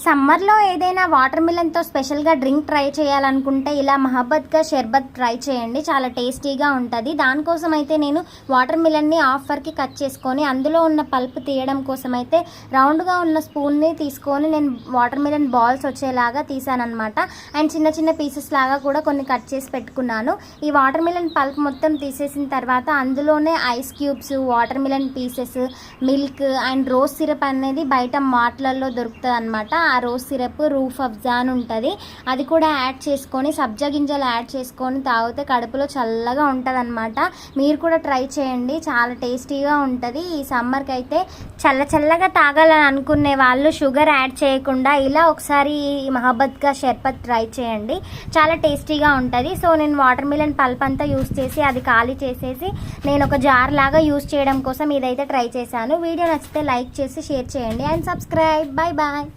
సమ్మర్లో ఏదైనా వాటర్ మిలన్తో స్పెషల్గా డ్రింక్ ట్రై చేయాలనుకుంటే ఇలా మహబ్బత్ కా షర్బత్ ట్రై చేయండి. చాలా టేస్టీగా ఉంటుంది. దానికోసం అయితే నేను వాటర్ మిలన్ని హాఫ్కి కట్ చేసుకొని అందులో ఉన్న పల్ప్ తీయడం కోసం అయితే రౌండ్గా ఉన్న స్పూన్ని తీసుకొని నేను వాటర్ మిలన్ బాల్స్ వచ్చేలాగా తీసానమాట. అండ్ చిన్న చిన్న పీసెస్ లాగా కూడా కొన్ని కట్ చేసి పెట్టుకున్నాను. ఈ వాటర్ మిలన్ పల్ప్ మొత్తం తీసేసిన తర్వాత అందులోనే ice cubes, water melon pieces, milk and rose syrup అనేది బయట మాటలలో దొరుకుతుంది అనమాట. ఆ రోజ్ సిరప్ రూఫ్ అఫ్జా అని ఉంటుంది, అది కూడా యాడ్ చేసుకొని సబ్జా గింజలు యాడ్ చేసుకొని తాగితే కడుపులో చల్లగా ఉంటుంది అనమాట. మీరు కూడా ట్రై చేయండి, చాలా టేస్టీగా ఉంటుంది. ఈ సమ్మర్కి అయితే చల్లగా తాగాలని అనుకునే వాళ్ళు షుగర్ యాడ్ చేయకుండా ఇలా ఒకసారి ఈ మహబ్బత్ కా షర్బత్ ట్రై చేయండి, చాలా టేస్టీగా ఉంటుంది. సో నేను వాటర్ మిలన్ పల్ప్ అంతా యూస్ చేసి అది ఖాళీ చేసేసి నేను ఒక జార్ లాగా యూస్ చేయడం కోసం ఇదైతే ట్రై చేశాను. వీడియో నచ్చితే లైక్ చేసి షేర్ చేయండి అండ్ సబ్స్క్రైబ్. Bye bye.